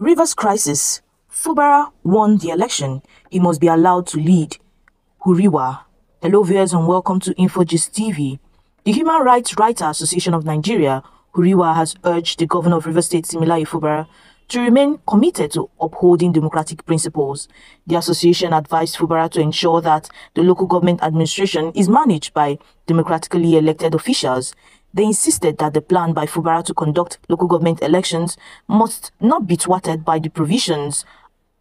Rivers crisis. Fubara won the election. He must be allowed to lead. Huriwa. Hello viewers and welcome to InfoGist TV. The Human Rights Writers Association of Nigeria, Huriwa, has urged the governor of Rivers State, Similaye Fubara, to remain committed to upholding democratic principles. The association advised Fubara to ensure that the local government administration is managed by democratically elected officials. They insisted that the plan by Fubara to conduct local government elections must not be thwarted by the provisions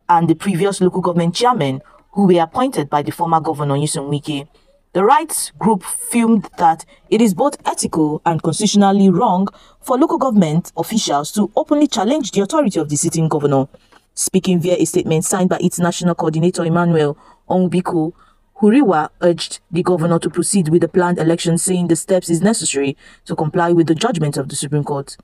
and the previous local government chairmen who were appointed by the former governor Wike. The rights group filmed that it is both ethical and constitutionally wrong for local government officials to openly challenge the authority of the sitting governor. Speaking via a statement signed by its national coordinator Emmanuel Onwubiko, Huriwa urged the governor to proceed with the planned election, saying the steps is necessary to comply with the judgment of the Supreme Court.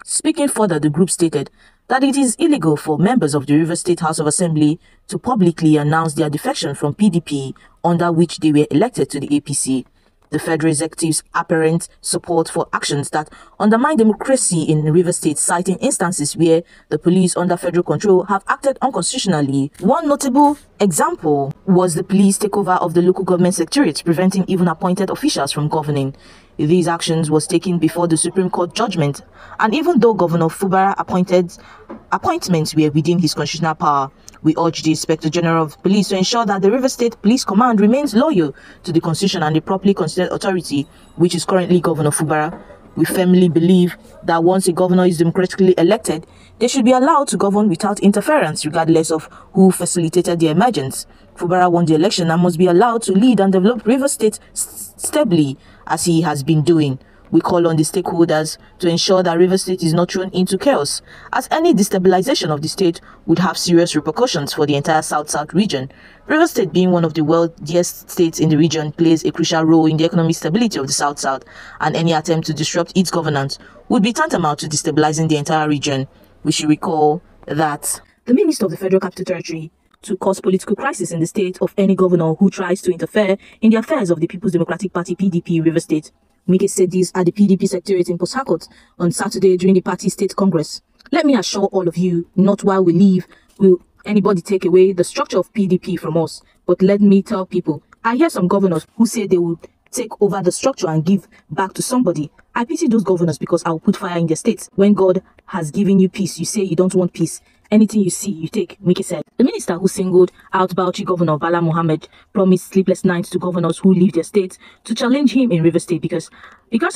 Speaking further, the group stated that it is illegal for members of the Rivers State House of Assembly to publicly announce their defection from PDP, under which they were elected to the APC. The Federal Executive's apparent support for actions that undermine democracy in Rivers State, citing instances where the police under federal control have acted unconstitutionally. One notable example was the police takeover of the local government secretariat, preventing even appointed officials from governing. These actions was taken before the Supreme Court judgment, and even though Governor Fubara appointments were within his constitutional power, we urge the Inspector General of Police to ensure that the Rivers State Police Command remains loyal to the Constitution and the properly constituted authority, which is currently Governor Fubara. We firmly believe that once a governor is democratically elected, they should be allowed to govern without interference, regardless of who facilitated their emergence. Fubara won the election and must be allowed to lead and develop Rivers State stably, as he has been doing. We call on the stakeholders to ensure that Rivers State is not thrown into chaos, as any destabilization of the state would have serious repercussions for the entire South-South region. Rivers State, being one of the wealthiest states in the region, plays a crucial role in the economic stability of the South-South, and any attempt to disrupt its governance would be tantamount to destabilizing the entire region. We should recall that the Minister of the Federal Capital Territory, to cause political crisis in the state of any governor who tries to interfere in the affairs of the People's Democratic Party PDP Rivers State. Wike said this at the PDP Secretariat in Port Harcourt on Saturday during the party state congress. Let me assure all of you, not while we leave will anybody take away the structure of PDP from us. But let me tell people, I hear some governors who say they would take over the structure and give back to somebody. I pity those governors because I will put fire in their states. When God has given you peace, you say you don't want peace. Anything you see, you take, Wike said. The minister who singled out Bauchi Governor Bala Mohammed promised sleepless nights to governors who leave their states to challenge him in Rivers State because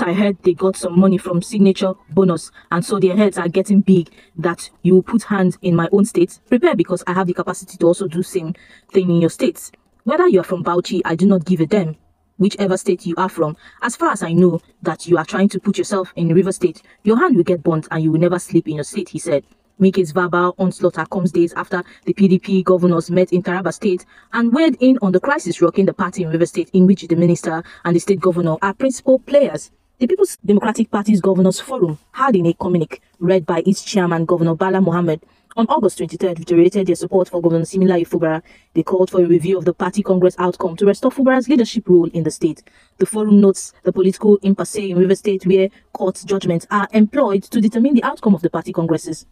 I heard they got some money from signature bonus and so their heads are getting big that you will put hands in my own state. Prepare because I have the capacity to also do same thing in your states. Whether you are from Bauchi, I do not give a damn. Whichever state you are from, as far as I know that you are trying to put yourself in Rivers State, your hand will get burnt and you will never sleep in your state, he said. Wike's verbal onslaught comes days after the PDP governors met in Taraba State and weighed in on the crisis rocking the party in Rivers State, in which the minister and the state governor are principal players. The People's Democratic Party's Governors Forum had in a communique read by its chairman, Governor Bala Mohammed, on August 23rd, reiterated their support for Governor Similaye Fubara. They called for a review of the party congress outcome to restore Fubara's leadership role in the state. The forum notes the political impasse in Rivers State, where court judgments are employed to determine the outcome of the party congresses.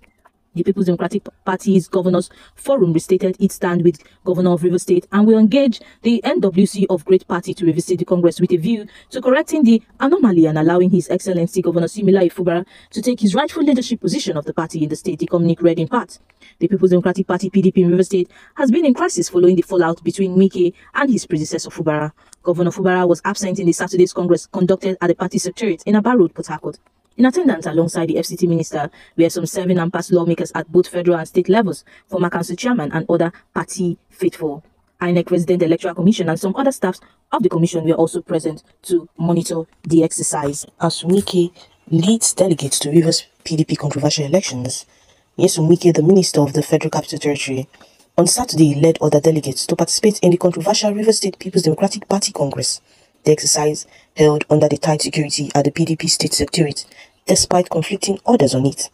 The People's Democratic Party's Governors Forum restated its stand with Governor of Rivers State and will engage the NWC of Great Party to revisit the Congress with a view to correcting the anomaly and allowing His Excellency Governor Similaye Fubara to take his rightful leadership position of the party in the state, the communique read in part. The People's Democratic Party PDP in Rivers State has been in crisis following the fallout between Wike and his predecessor Fubara. Governor Fubara was absent in the Saturday's Congress conducted at the party secretariat in Aba Road, Port Harcourt. In attendance alongside the FCT minister were some serving and past lawmakers at both federal and state levels, former council chairman and other party faithful. INEC Resident Electoral Commission and some other staffs of the commission were also present to monitor the exercise. As Wike leads delegates to Rivers PDP controversial elections, Nyesom Wike, the minister of the Federal Capital Territory, on Saturday led other delegates to participate in the controversial Rivers State People's Democratic Party Congress. The exercise, held under the tight security at the PDP State Secretariat, despite conflicting orders on it.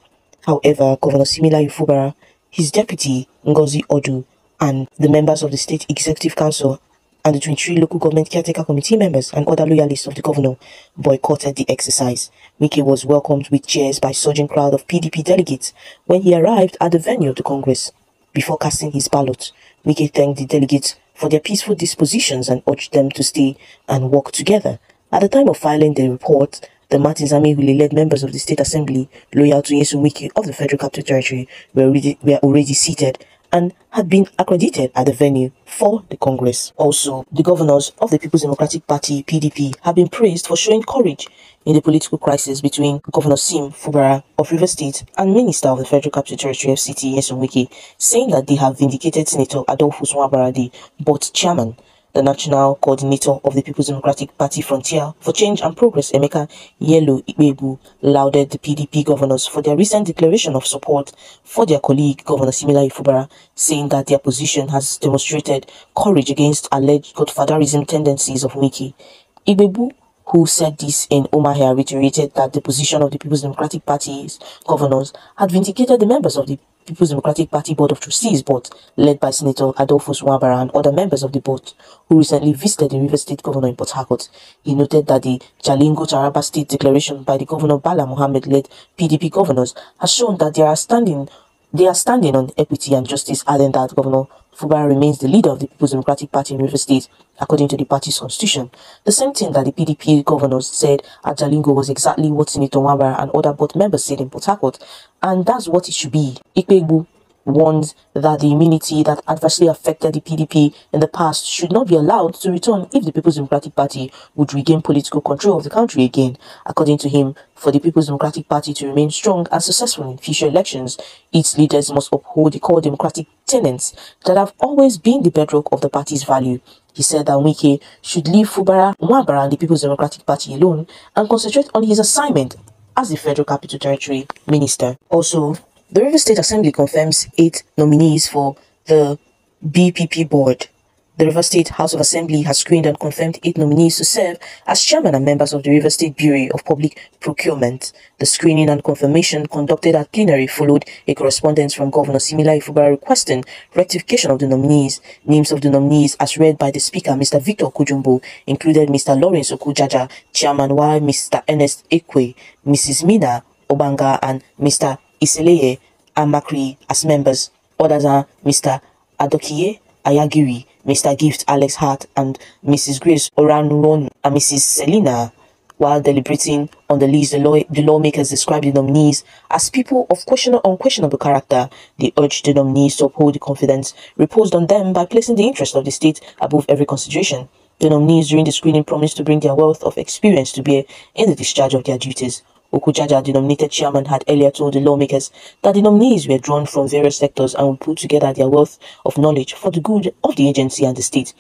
However, Governor Similaye Fubara, his deputy Ngozi Odu, and the members of the State Executive Council and the 23 local government caretaker committee members and other loyalists of the governor boycotted the exercise. Wike was welcomed with cheers by a surging crowd of PDP delegates when he arrived at the venue of the Congress. Before casting his ballot, Wike thanked the delegates for their peaceful dispositions and urged them to stay and work together. At the time of filing the report, the Martins Amehule-led members of the State Assembly, loyal to Nyesom Wike of the Federal Capital Territory, were already seated and had been accredited at the venue for the Congress. Also, the governors of the People's Democratic Party, PDP, have been praised for showing courage in the political crisis between Governor Sim Fubara of Rivers State and Minister of the Federal Capital Territory FCT Nyesom Wike, saying that they have vindicated Senator Adolphus Nwabara, the board chairman. The national coordinator of the People's Democratic Party Frontier for Change and Progress, Emeka Yelo Ikpebu, lauded the PDP governors for their recent declaration of support for their colleague, Governor Similayo Fubara, saying that their position has demonstrated courage against alleged godfatherism tendencies of Wike. Ikpebu, who said this in Omahia, reiterated that the position of the People's Democratic Party's governors had vindicated the members of the People's Democratic Party Board of Trustees board, led by Senator Adolphus Nwabara and other members of the board, who recently visited the River State Governor in Port Harcourt. He noted that the Jalingo Taraba State declaration by the Governor Bala Mohammed-led PDP governors has shown that they are standing on equity and justice, adding that Governor Fubara remains the leader of the People's Democratic Party in River State, according to the party's constitution. The same thing that the PDP governors said at Jalingo was exactly what Senator Nwabara and other board members said in Port Harcourt, and that's what it should be. Ikpebu warned that the immunity that adversely affected the PDP in the past should not be allowed to return if the People's Democratic Party would regain political control of the country again. According to him, for the People's Democratic Party to remain strong and successful in future elections, its leaders must uphold the core democratic tenets that have always been the bedrock of the party's value. He said that Wike should leave Fubara, Nwabara and the People's Democratic Party alone and concentrate on his assignment as the Federal Capital Territory Minister. Also, the River State Assembly confirms 8 nominees for the BPP board. The River State House of Assembly has screened and confirmed 8 nominees to serve as chairman and members of the River State Bureau of Public Procurement. The screening and confirmation conducted at plenary followed a correspondence from Governor Similayo Fubara requesting rectification of the nominees. Names of the nominees, as read by the Speaker, Mr. Victor Kujumbo, included Mr. Lawrence Okujaja, Chairman, while Mr. Ernest Ekwe, Mrs. Mina Obanga, and Mr. Iseleye Amakri as members. Others are Mr. Adokiye Ayagiri, Mr. Gift Alex Hart, and Mrs. Grace Oranron and Mrs. Selina. While deliberating on the list, the lawmakers described the nominees as people of unquestionable character. They urged the nominees to uphold the confidence reposed on them by placing the interest of the state above every consideration. The nominees during the screening promised to bring their wealth of experience to bear in the discharge of their duties. Okujaja, the nominated chairman, had earlier told the lawmakers that the nominees were drawn from various sectors and would put together their wealth of knowledge for the good of the agency and the state.